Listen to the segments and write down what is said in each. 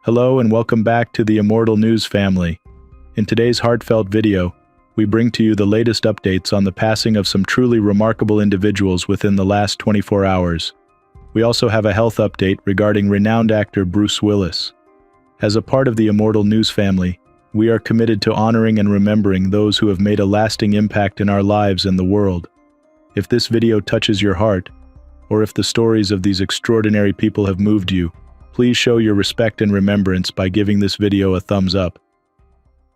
Hello and welcome back to the Immortal News family. In today's heartfelt video, we bring to you the latest updates on the passing of some truly remarkable individuals within the last 24 hours. We also have a health update regarding renowned actor Bruce Willis. As a part of the Immortal News family, we are committed to honoring and remembering those who have made a lasting impact in our lives and the world. If this video touches your heart, or if the stories of these extraordinary people have moved you, please show your respect and remembrance by giving this video a thumbs up.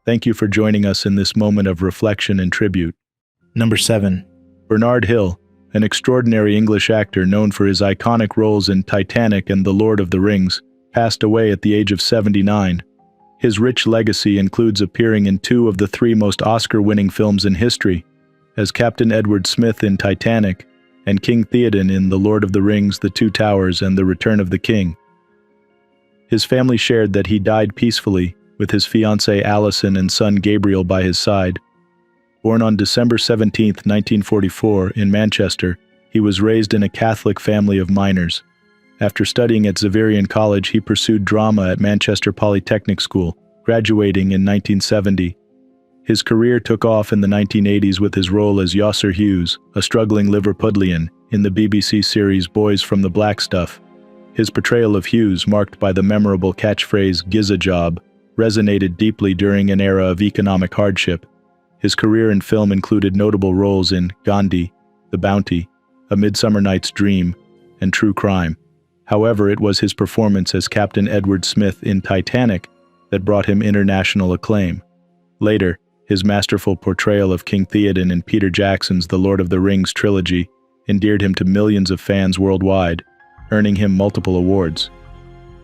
Thank you for joining us in this moment of reflection and tribute. Number 7. Bernard Hill, an extraordinary English actor known for his iconic roles in Titanic and The Lord of the Rings, passed away at the age of 79. His rich legacy includes appearing in 2 of the 3 most Oscar-winning films in history, as Captain Edward Smith in Titanic and King Theoden in The Lord of the Rings, The Two Towers, and The Return of the King. His family shared that he died peacefully, with his fiancée Alison and son Gabriel by his side. Born on December 17, 1944, in Manchester, he was raised in a Catholic family of miners. After studying at Xaverian College, he pursued drama at Manchester Polytechnic School, graduating in 1970. His career took off in the 1980s with his role as Yosser Hughes, a struggling Liverpudlian, in the BBC series Boys from the Black Stuff. His portrayal of Hughes, marked by the memorable catchphrase "Giza job," resonated deeply during an era of economic hardship. His career in film included notable roles in Gandhi, The Bounty, A Midsummer Night's Dream, and True Crime. However, it was his performance as Captain Edward Smith in Titanic that brought him international acclaim. Later, his masterful portrayal of King Theoden in Peter Jackson's The Lord of the Rings trilogy endeared him to millions of fans worldwide, earning him multiple awards.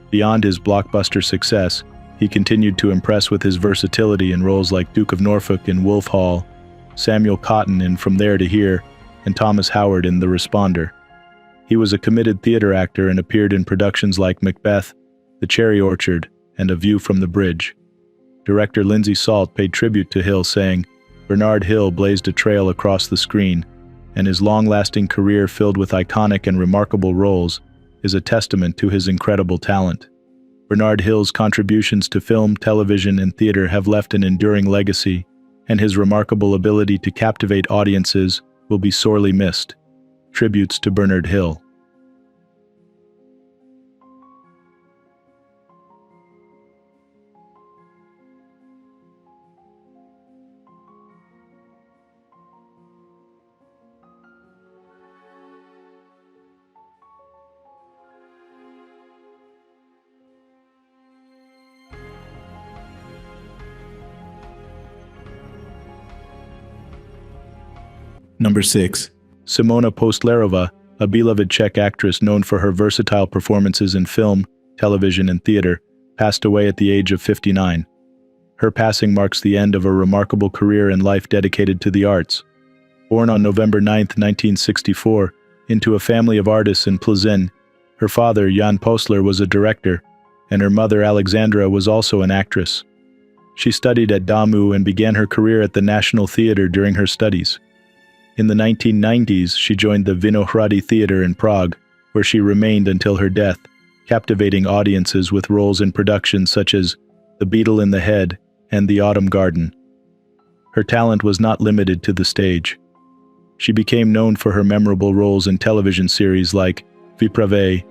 Beyond his blockbuster success, he continued to impress with his versatility in roles like Duke of Norfolk in Wolf Hall, Samuel Cotton in From There to Here, and Thomas Howard in The Responder. He was a committed theater actor and appeared in productions like Macbeth, The Cherry Orchard, and A View from the Bridge. Director Lindsay Salt paid tribute to Hill, saying, "Bernard Hill blazed a trail across the screen, and his long-lasting career filled with iconic and remarkable roles is a testament to his incredible talent." Bernard Hill's contributions to film, television, and theater have left an enduring legacy, and his remarkable ability to captivate audiences will be sorely missed. Tributes to Bernard Hill. Number 6. Simona Postlova, a beloved Czech actress known for her versatile performances in film, television, and theater, passed away at the age of 59. Her passing marks the end of a remarkable career and life dedicated to the arts. Born on November 9, 1964, into a family of artists in Plzeň, her father, Jan Postler, was a director, and her mother, Alexandra, was also an actress. She studied at DAMU and began her career at the National Theatre during her studies. In the 1990s, she joined the Vinohrady Theatre in Prague, where she remained until her death, captivating audiences with roles in productions such as The Beetle in the Head and The Autumn Garden. Her talent was not limited to the stage. She became known for her memorable roles in television series like Vypravěč,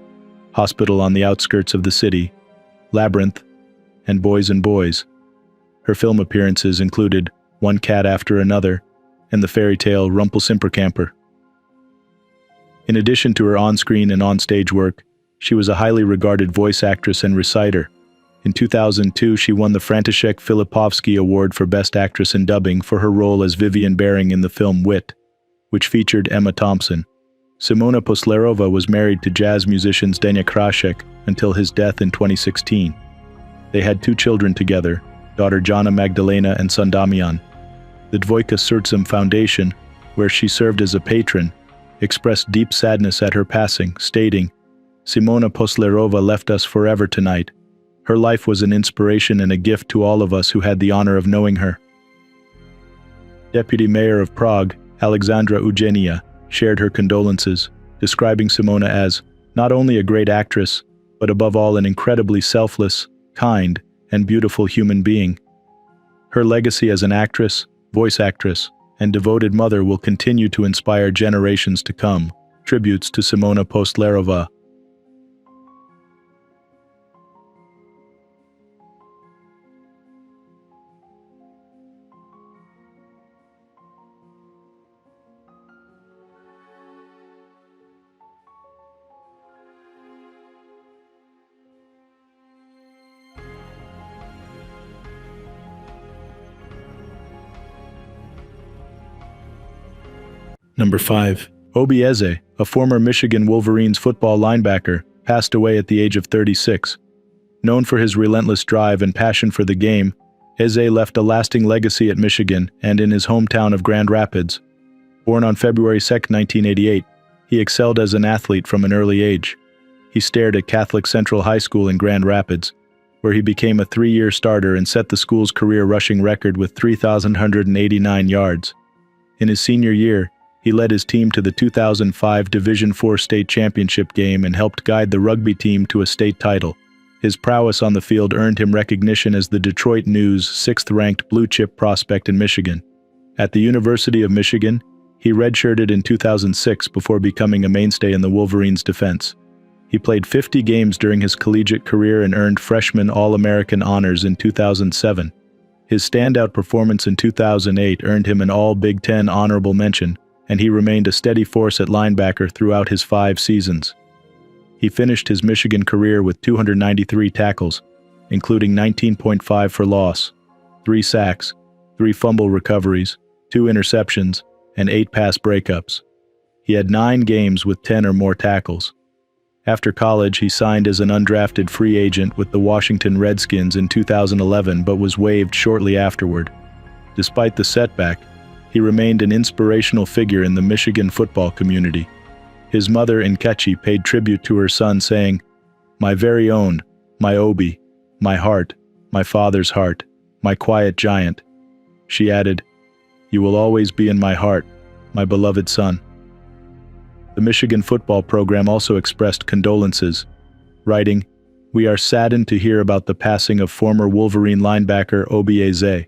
Hospital on the Outskirts of the City, Labyrinth, and Boys and Boys. Her film appearances included One Cat After Another and the fairy tale Rumpelstiltskin. In addition to her on-screen and on-stage work, she was a highly regarded voice actress and reciter. In 2002, she won the František Filipovský Award for Best Actress in Dubbing for her role as Vivian Baring in the film Wit, which featured Emma Thompson. Simona Postlova was married to jazz musician Zdeněk Krášek until his death in 2016. They had 2 children together, daughter Jana Magdalena and son Damian. The Dvojka Srdcem Foundation, where she served as a patron, expressed deep sadness at her passing, stating, "Simona Postlova left us forever tonight. Her life was an inspiration and a gift to all of us who had the honor of knowing her." Deputy Mayor of Prague, Alexandra Eugenia, shared her condolences, describing Simona as not only a great actress, but above all an incredibly selfless, kind, and beautiful human being. Her legacy as an actress, voice actress, and devoted mother will continue to inspire generations to come. Tributes to Simona Postlova. Number 5. Obi Eze, a former Michigan Wolverines football linebacker, passed away at the age of 36. Known for his relentless drive and passion for the game, Eze left a lasting legacy at Michigan and in his hometown of Grand Rapids. Born on February 2, 1988, he excelled as an athlete from an early age. He starred at Catholic Central High School in Grand Rapids, where he became a 3-year starter and set the school's career rushing record with 3,189 yards. In his senior year, he led his team to the 2005 Division IV state championship game and helped guide the rugby team to a state title. His prowess on the field earned him recognition as the Detroit News' 6th-ranked blue-chip prospect in Michigan. At the University of Michigan, he redshirted in 2006 before becoming a mainstay in the Wolverines' defense. He played 50 games during his collegiate career and earned freshman All-American honors in 2007. His standout performance in 2008 earned him an All-Big Ten honorable mention, and he remained a steady force at linebacker throughout his 5 seasons. He finished his Michigan career with 293 tackles, including 19.5 for loss, 3 sacks, 3 fumble recoveries, 2 interceptions, and 8 pass breakups. He had 9 games with 10 or more tackles. After college, he signed as an undrafted free agent with the Washington Redskins in 2011 but was waived shortly afterward. Despite the setback, he remained an inspirational figure in the Michigan football community. His mother, Nkechi, paid tribute to her son, saying, "My very own, my Obi, my heart, my father's heart, my quiet giant." She added, "You will always be in my heart, my beloved son." The Michigan football program also expressed condolences, writing, "We are saddened to hear about the passing of former Wolverine linebacker Obi Eze.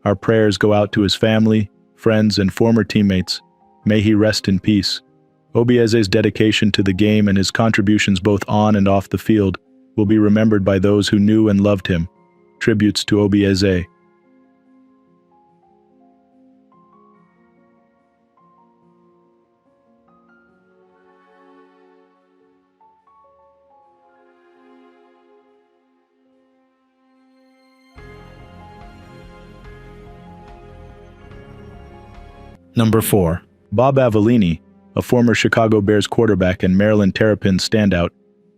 Our prayers go out to his family, friends, and former teammates. May he rest in peace." Obi Eze's dedication to the game and his contributions both on and off the field will be remembered by those who knew and loved him. Tributes to Obi Eze. Number 4. Bob Avellini, a former Chicago Bears quarterback and Maryland Terrapins standout,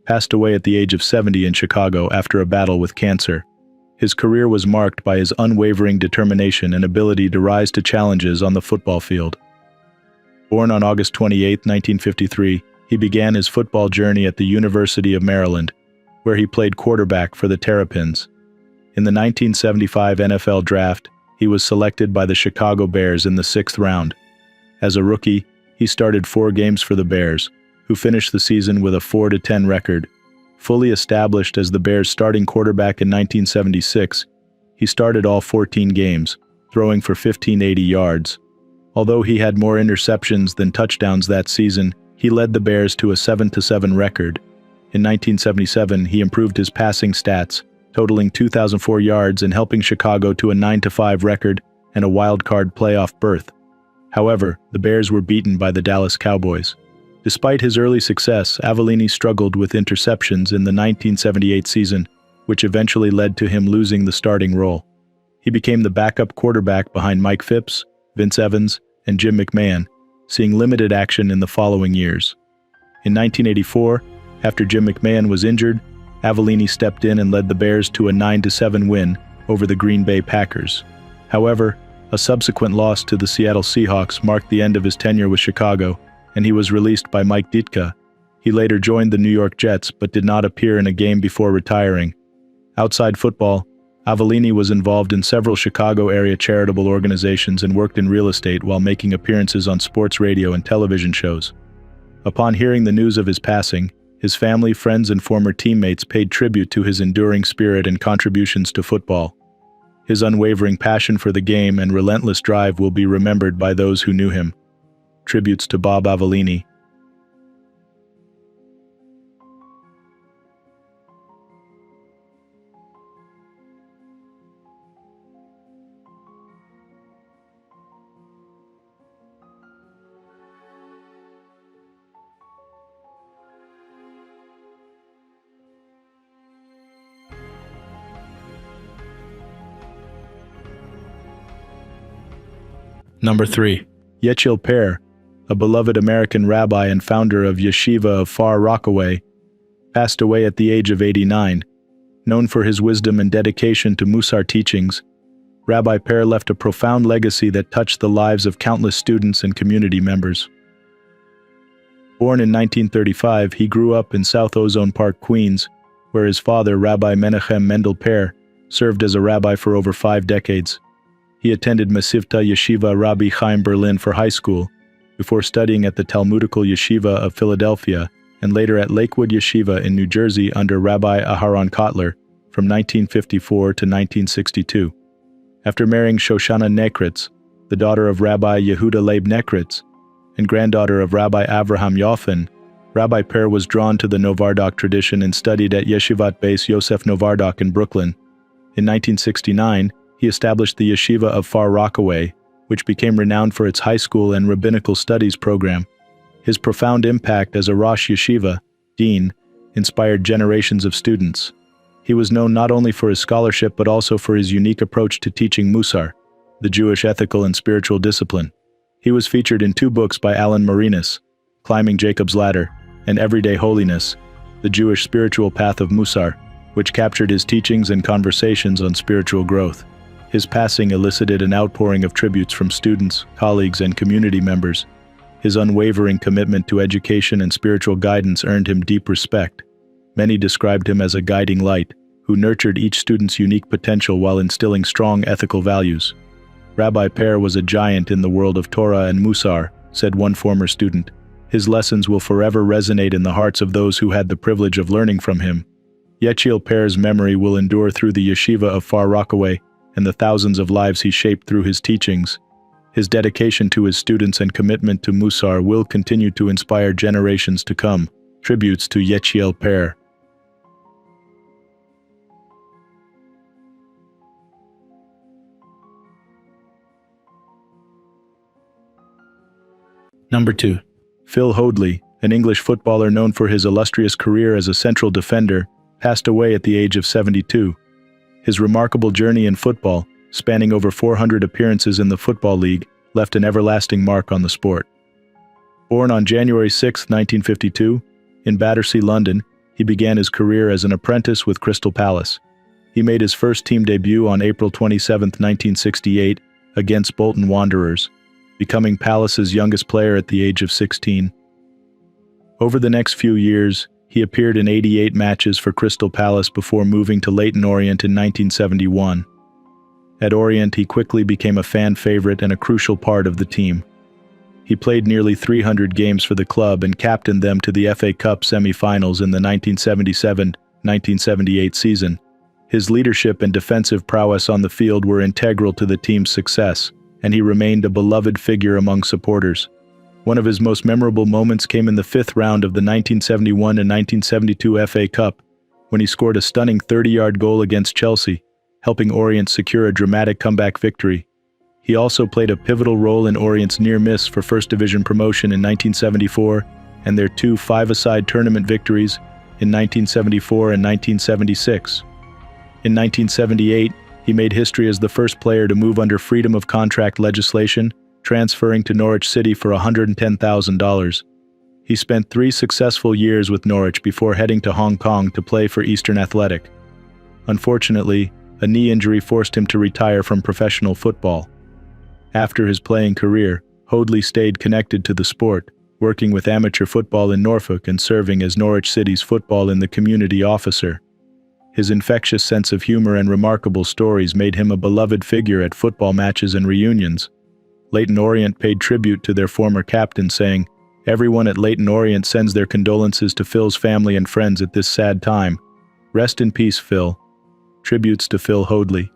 passed away at the age of 70 in Chicago after a battle with cancer. His career was marked by his unwavering determination and ability to rise to challenges on the football field. Born on August 28, 1953, he began his football journey at the University of Maryland, where he played quarterback for the Terrapins. In the 1975 NFL Draft, he was selected by the Chicago Bears in the 6th round. As a rookie, he started 4 games for the Bears, who finished the season with a 4-10 record. Fully established as the Bears' starting quarterback in 1976, he started all 14 games, throwing for 1,580 yards. Although he had more interceptions than touchdowns that season, he led the Bears to a 7-7 record. In 1977, he improved his passing stats, totaling 2,004 yards and helping Chicago to a 9-5 record and a wild-card playoff berth. However, the Bears were beaten by the Dallas Cowboys. Despite his early success, Avellini struggled with interceptions in the 1978 season, which eventually led to him losing the starting role. He became the backup quarterback behind Mike Phipps, Vince Evans, and Jim McMahon, seeing limited action in the following years. In 1984, after Jim McMahon was injured, Avellini stepped in and led the Bears to a 9-7 win over the Green Bay Packers. However, a subsequent loss to the Seattle Seahawks marked the end of his tenure with Chicago, and he was released by Mike Ditka. He later joined the New York Jets but did not appear in a game before retiring. Outside football, Avellini was involved in several Chicago-area charitable organizations and worked in real estate while making appearances on sports radio and television shows. Upon hearing the news of his passing, His family, friends, and former teammates paid tribute to his enduring spirit and contributions to football. His unwavering passion for the game and relentless drive will be remembered by those who knew him. Tributes to Bob Avellini. Number 3. Yil Per, a beloved American rabbi and founder of Yeshiva of Far Rockaway, passed away at the age of 89. Known for his wisdom and dedication to Musar teachings, Rabbi Per left a profound legacy that touched the lives of countless students and community members. Born in 1935, he grew up in South Ozone Park, Queens, where his father, Rabbi Menachem Mendel Per, served as a rabbi for over 5 decades. He attended Masivta Yeshiva Rabbi Chaim Berlin for high school, before studying at the Talmudical Yeshiva of Philadelphia and later at Lakewood Yeshiva in New Jersey under Rabbi Aharon Kotler from 1954 to 1962. After marrying Shoshana Nekritz, the daughter of Rabbi Yehuda Leib Nekritz and granddaughter of Rabbi Avraham Yoffen, Rabbi Per was drawn to the Novardok tradition and studied at Yeshivat Beis Yosef Novardok in Brooklyn. In 1969, he established the Yeshiva of Far Rockaway, which became renowned for its high school and rabbinical studies program. His profound impact as a Rosh Yeshiva, dean, inspired generations of students. He was known not only for his scholarship but also for his unique approach to teaching Musar, the Jewish ethical and spiritual discipline. He was featured in 2 books by Alan Marinas, Climbing Jacob's Ladder, and Everyday Holiness, the Jewish spiritual path of Musar, which captured his teachings and conversations on spiritual growth. His passing elicited an outpouring of tributes from students, colleagues, and community members. His unwavering commitment to education and spiritual guidance earned him deep respect. Many described him as a guiding light, who nurtured each student's unique potential while instilling strong ethical values. Rabbi Per was a giant in the world of Torah and Musar, said one former student. His lessons will forever resonate in the hearts of those who had the privilege of learning from him. Yil Per's memory will endure through the Yeshiva of Far Rockaway and the thousands of lives he shaped through his teachings. His dedication to his students and commitment to Musar will continue to inspire generations to come. Tributes to Yil Per. Number 2. Phil Hoodley, an English footballer known for his illustrious career as a central defender, passed away at the age of 72. His remarkable journey in football, spanning over 400 appearances in the Football League, left an everlasting mark on the sport. Born on January 6, 1952, in Battersea, London, he began his career as an apprentice with Crystal Palace. He made his first team debut on April 27, 1968, against Bolton Wanderers, becoming Palace's youngest player at the age of 16. Over the next few years, he appeared in 88 matches for Crystal Palace before moving to Leyton Orient in 1971. At Orient, he quickly became a fan favorite and a crucial part of the team. He played nearly 300 games for the club and captained them to the FA Cup semi-finals in the 1977-1978 season. His leadership and defensive prowess on the field were integral to the team's success, and he remained a beloved figure among supporters. One of his most memorable moments came in the 5th round of the 1971 and 1972 FA Cup, when he scored a stunning 30-yard goal against Chelsea, helping Orient secure a dramatic comeback victory. He also played a pivotal role in Orient's near miss for First Division promotion in 1974 and their 2 five-a-side tournament victories in 1974 and 1976. In 1978, he made history as the first player to move under freedom of contract legislation, transferring to Norwich City for $110,000. He spent 3 successful years with Norwich before heading to Hong Kong to play for Eastern Athletic. Unfortunately, a knee injury forced him to retire from professional football. After his playing career, Hoodley stayed connected to the sport, working with amateur football in Norfolk and serving as Norwich City's football in the community officer. His infectious sense of humor and remarkable stories made him a beloved figure at football matches and reunions. Leyton Orient paid tribute to their former captain, saying, Everyone at Leyton Orient sends their condolences to Phil's family and friends at this sad time. Rest in peace, Phil. Tributes to Phil Hoodley.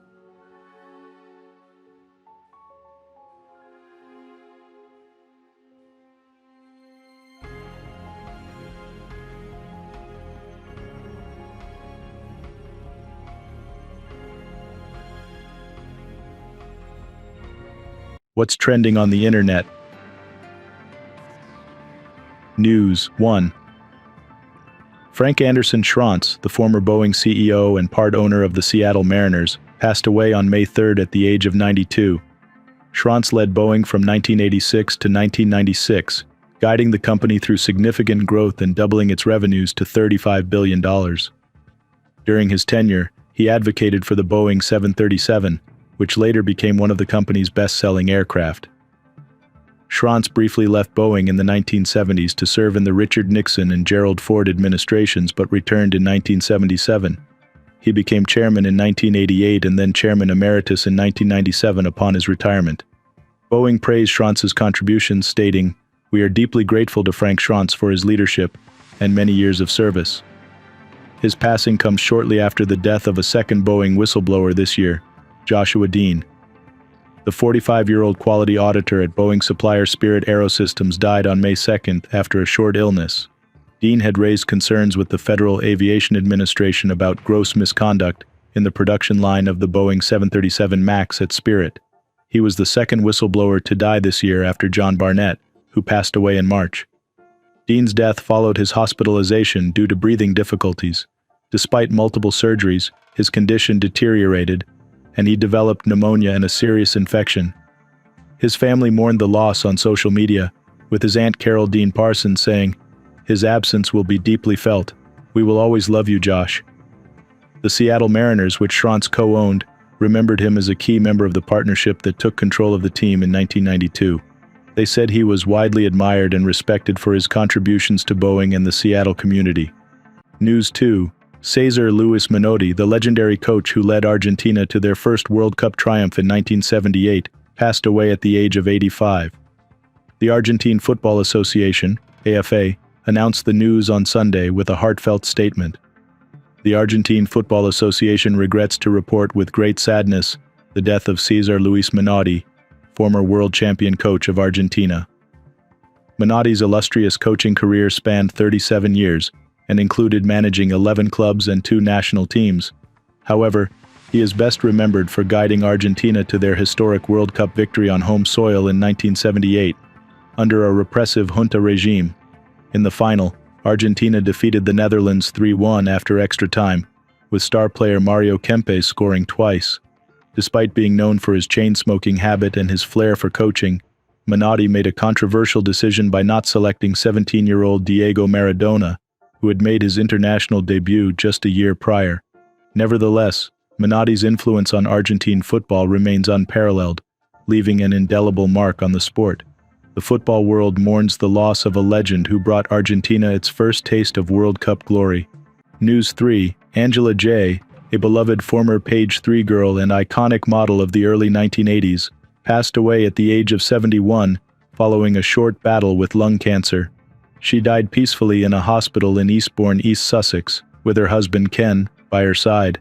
What's trending on the internet? News 1. Frank Anderson Schrantz, the former Boeing CEO and part owner of the Seattle Mariners, passed away on May 3 at the age of 92. Schrantz led Boeing from 1986 to 1996, guiding the company through significant growth and doubling its revenues to $35 billion. During his tenure, he advocated for the Boeing 737, which later became one of the company's best-selling aircraft. Schrantz briefly left Boeing in the 1970s to serve in the Richard Nixon and Gerald Ford administrations but returned in 1977. He became chairman in 1988 and then chairman emeritus in 1997 upon his retirement. Boeing praised Schrantz's contributions, stating, "We are deeply grateful to Frank Schrantz for his leadership and many years of service." His passing comes shortly after the death of a second Boeing whistleblower this year, Joshua Dean. The 45-year-old quality auditor at Boeing supplier Spirit Aerosystems died on May 2nd after a short illness. Dean had raised concerns with the Federal Aviation Administration about gross misconduct in the production line of the Boeing 737 MAX at Spirit. He was the second whistleblower to die this year after John Barnett, who passed away in March. Dean's death followed his hospitalization due to breathing difficulties. Despite multiple surgeries, his condition deteriorated, and he developed pneumonia and a serious infection. His family mourned the loss on social media, with his aunt Carol Dean Parsons saying, "His absence will be deeply felt. We will always love you, Josh." The Seattle Mariners, which Schrantz co-owned, remembered him as a key member of the partnership that took control of the team in 1992. They said he was widely admired and respected for his contributions to Boeing and the Seattle community. News 2. Cesar Luis Menotti, the legendary coach who led Argentina to their first World Cup triumph in 1978, passed away at the age of 85. The Argentine Football Association, AFA, announced the news on Sunday with a heartfelt statement. The Argentine Football Association regrets to report with great sadness the death of Cesar Luis Menotti, former world champion coach of Argentina. Menotti's illustrious coaching career spanned 37 years and included managing 11 clubs and 2 national teams. However, he is best remembered for guiding Argentina to their historic World Cup victory on home soil in 1978, under a repressive junta regime. In the final, Argentina defeated the Netherlands 3-1 after extra time, with star player Mario Kempes scoring twice. Despite being known for his chain-smoking habit and his flair for coaching, Menotti made a controversial decision by not selecting 17-year-old Diego Maradona, who had made his international debut just a year prior. Nevertheless, Menotti's influence on Argentine football remains unparalleled, leaving an indelible mark on the sport. The football world mourns the loss of a legend who brought Argentina its first taste of World Cup glory. News 3. Angela Jay, a beloved former Page 3 girl and iconic model of the early 1980s, passed away at the age of 71 following a short battle with lung cancer. She died peacefully in a hospital in Eastbourne, East Sussex, with her husband Ken by her side.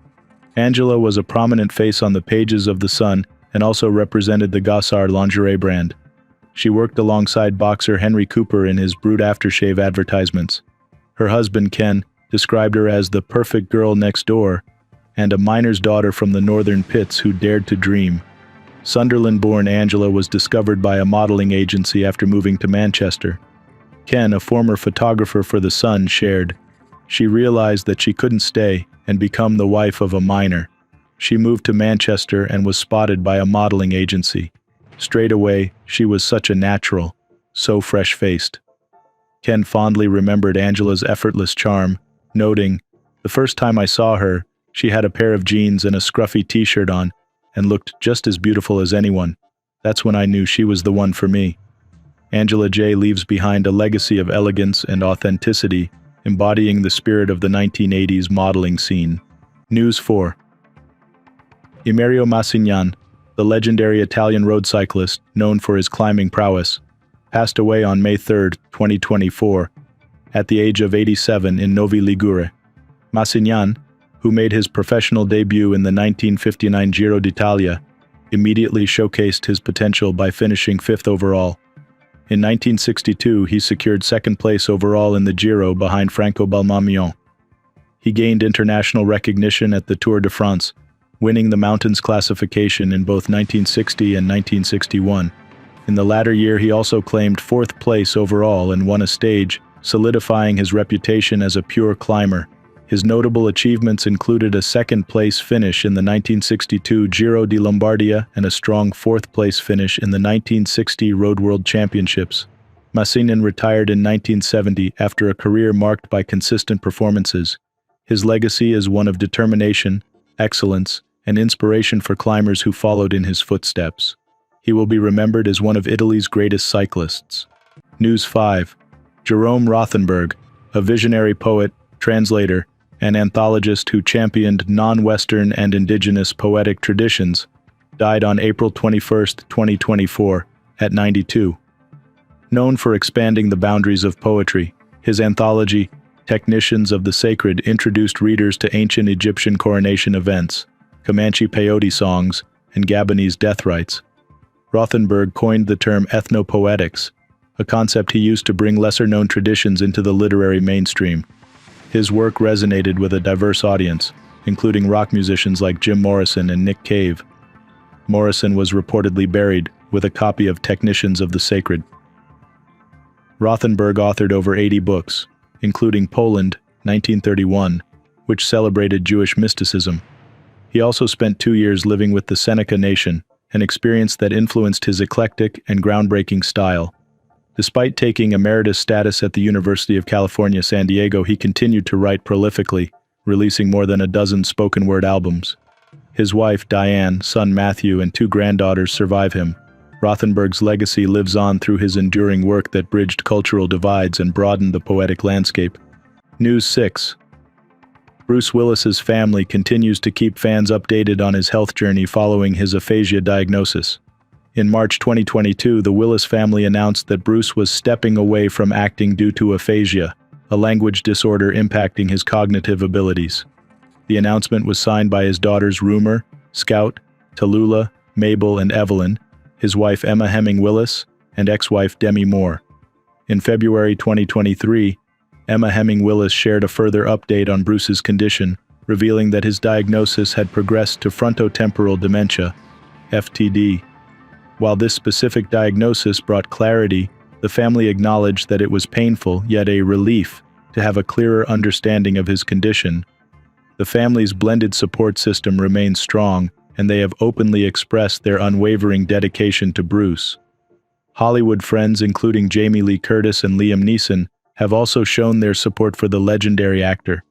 Angela was a prominent face on the pages of The Sun and also represented the Gossard lingerie brand. She worked alongside boxer Henry Cooper in his Brute aftershave advertisements. Her husband Ken described her as the perfect girl next door and a miner's daughter from the northern pits who dared to dream. Sunderland-born Angela was discovered by a modeling agency after moving to Manchester. Ken, a former photographer for The Sun, shared, "She realized that she couldn't stay and become the wife of a miner. She moved to Manchester and was spotted by a modeling agency. Straight away, she was such a natural, so fresh-faced." Ken fondly remembered Angela's effortless charm, noting, "The first time I saw her, she had a pair of jeans and a scruffy t-shirt on and looked just as beautiful as anyone. That's when I knew she was the one for me." Angela Jay leaves behind a legacy of elegance and authenticity, embodying the spirit of the 1980s modeling scene. News 4. Emilio Masan, the legendary Italian road cyclist known for his climbing prowess, passed away on May 3, 2024, at the age of 87 in Novi Ligure. Masignan, who made his professional debut in the 1959 Giro d'Italia, immediately showcased his potential by finishing 5th overall. In 1962, he secured 2nd place overall in the Giro behind Franco Balmamion. He gained international recognition at the Tour de France, winning the mountains classification in both 1960 and 1961. In the latter year, he also claimed 4th place overall and won a stage, solidifying his reputation as a pure climber. His notable achievements included a 2nd place finish in the 1962 Giro di Lombardia and a strong 4th place finish in the 1960 Road World Championships. Masignan retired in 1970 after a career marked by consistent performances. His legacy is one of determination, excellence, and inspiration for climbers who followed in his footsteps. He will be remembered as one of Italy's greatest cyclists. News 5. Jerome Rothenberg, a visionary poet, translator, and anthologist who championed non-Western and indigenous poetic traditions, died on April 21, 2024, at 92. Known for expanding the boundaries of poetry, his anthology, Technicians of the Sacred, introduced readers to ancient Egyptian coronation events, Comanche peyote songs, and Gabonese death rites. Rothenberg coined the term ethnopoetics, a concept he used to bring lesser-known traditions into the literary mainstream. His work resonated with a diverse audience, including rock musicians like Jim Morrison and Nick Cave. Morrison was reportedly buried with a copy of Technicians of the Sacred. Rothenberg authored over 80 books, including Poland, 1931, which celebrated Jewish mysticism. He also spent 2 years living with the Seneca Nation, an experience that influenced his eclectic and groundbreaking style. Despite taking emeritus status at the University of California, San Diego, he continued to write prolifically, releasing more than a dozen spoken-word albums. His wife, Diane, son Matthew, and 2 granddaughters survive him. Rothenberg's legacy lives on through his enduring work that bridged cultural divides and broadened the poetic landscape. News 6. Bruce Willis's family continues to keep fans updated on his health journey following his aphasia diagnosis. In March 2022, the Willis family announced that Bruce was stepping away from acting due to aphasia, a language disorder impacting his cognitive abilities. The announcement was signed by his daughters Rumer, Scout, Tallulah, Mabel, and Evelyn, his wife Emma Hemming Willis, and ex-wife Demi Moore. In February 2023, Emma Hemming Willis shared a further update on Bruce's condition, revealing that his diagnosis had progressed to frontotemporal dementia, FTD. While this specific diagnosis brought clarity, the family acknowledged that it was painful, yet a relief, to have a clearer understanding of his condition. The family's blended support system remains strong, and they have openly expressed their unwavering dedication to Bruce. Hollywood friends including Jamie Lee Curtis and Liam Neeson have also shown their support for the legendary actor.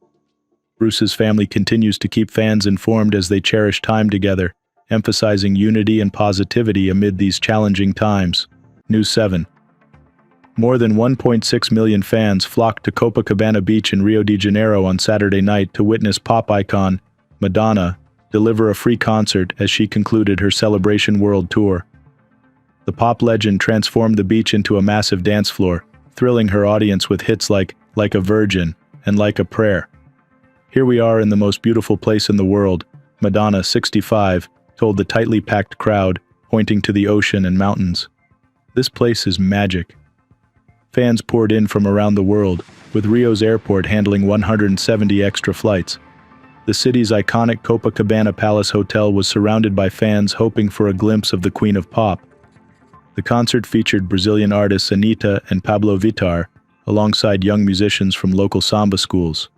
Bruce's family continues to keep fans informed as they cherish time together, emphasizing unity and positivity amid these challenging times. News 7. More than 1.6 million fans flocked to Copacabana Beach in Rio de Janeiro on Saturday night to witness pop icon Madonna deliver a free concert as she concluded her Celebration World Tour. The pop legend transformed the beach into a massive dance floor, thrilling her audience with hits like a Virgin and Like a Prayer. Here we are in the most beautiful place in the world, Madonna, 65, told the tightly packed crowd, pointing to the ocean and mountains. This place is magic. Fans poured in from around the world, with Rio's airport handling 170 extra flights. The city's iconic Copacabana Palace Hotel was surrounded by fans hoping for a glimpse of the Queen of Pop. The concert featured Brazilian artists Anitta and Pablo Vittar, alongside young musicians from local samba schools.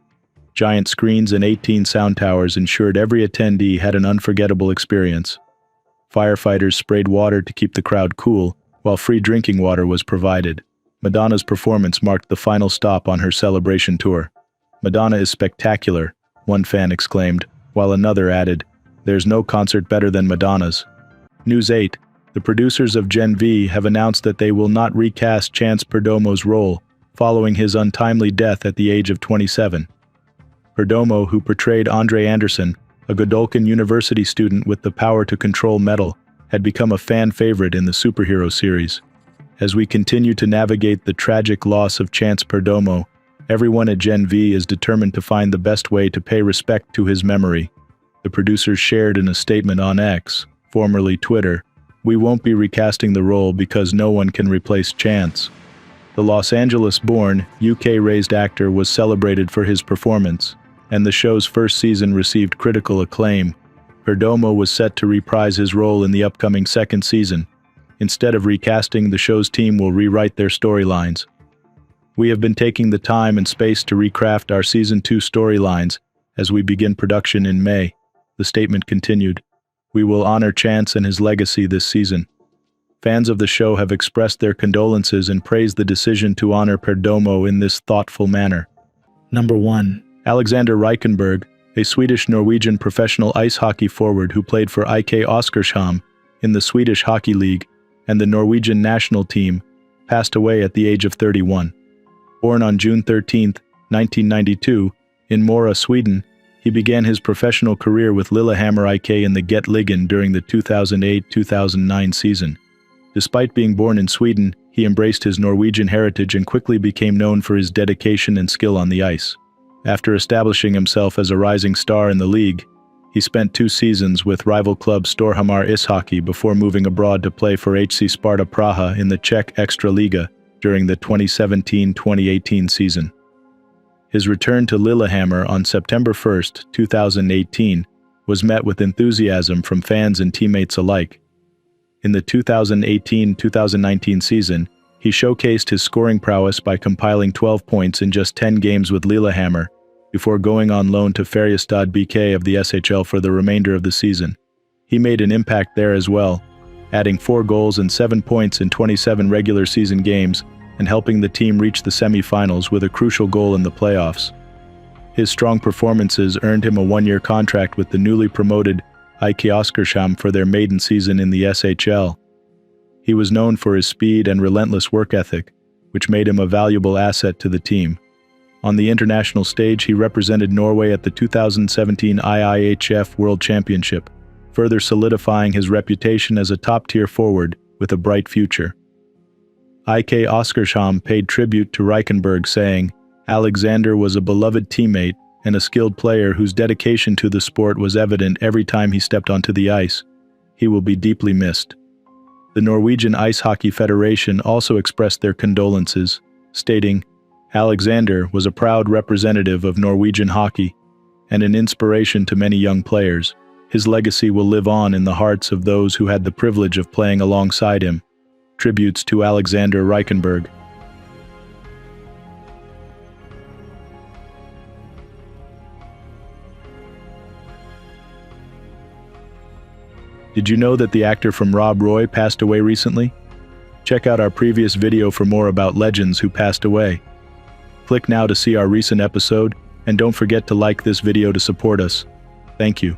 Giant screens and 18 sound towers ensured every attendee had an unforgettable experience. Firefighters sprayed water to keep the crowd cool, while free drinking water was provided. Madonna's performance marked the final stop on her celebration tour. "Madonna is spectacular," one fan exclaimed, while another added, "There's no concert better than Madonna's." News 8. The producers of Gen V have announced that they will not recast Chance Perdomo's role, following his untimely death at the age of 27. Perdomo, who portrayed Andre Anderson, a Godolphin University student with the power to control metal, had become a fan favorite in the superhero series. As we continue to navigate the tragic loss of Chance Perdomo, everyone at Gen V is determined to find the best way to pay respect to his memory. The producers shared in a statement on X, formerly Twitter, "We won't be recasting the role because no one can replace Chance." The Los Angeles-born, UK-raised actor was celebrated for his performance, and the show's first season received critical acclaim. Perdomo was set to reprise his role in the upcoming second season. Instead of recasting, the show's team will rewrite their storylines. "We have been taking the time and space to recraft our Season 2 storylines as we begin production in May," the statement continued. "We will honor Chance and his legacy this season." Fans of the show have expressed their condolences and praised the decision to honor Perdomo in this thoughtful manner. Number 1. Alexander Reichenberg, a Swedish-Norwegian professional ice hockey forward who played for IK Oskarshamn in the Swedish Hockey League and the Norwegian national team, passed away at the age of 31. Born on June 13, 1992, in Mora, Sweden, he began his professional career with Lillehammer IK in the Get Ligan during the 2008-2009 season. Despite being born in Sweden, he embraced his Norwegian heritage and quickly became known for his dedication and skill on the ice. After establishing himself as a rising star in the league, he spent 2 seasons with rival club Storhamar Ishockey before moving abroad to play for HC Sparta Praha in the Czech Extraliga during the 2017-2018 season. His return to Lillehammer on September 1, 2018, was met with enthusiasm from fans and teammates alike. In the 2018-2019 season, he showcased his scoring prowess by compiling 12 points in just 10 games with Lillehammer, before going on loan to Färjestad BK of the SHL for the remainder of the season. He made an impact there as well, adding 4 goals and 7 points in 27 regular season games and helping the team reach the semi-finals with a crucial goal in the playoffs. His strong performances earned him a 1-year contract with the newly promoted IK Oskarshamn for their maiden season in the SHL. He was known for his speed and relentless work ethic, which made him a valuable asset to the team. On the international stage, he represented Norway at the 2017 IIHF World Championship, further solidifying his reputation as a top-tier forward with a bright future. IK Oskarshamn paid tribute to Reichenberg, saying, "Alexander was a beloved teammate and a skilled player whose dedication to the sport was evident every time he stepped onto the ice. He will be deeply missed." The Norwegian Ice Hockey Federation also expressed their condolences, stating, "Alexander was a proud representative of Norwegian hockey and an inspiration to many young players. His legacy will live on in the hearts of those who had the privilege of playing alongside him." Tributes to Alexander Reichenberg. Did you know that the actor from Rob Roy passed away recently? Check out our previous video for more about legends who passed away. Click now to see our recent episode, and don't forget to like this video to support us. Thank you.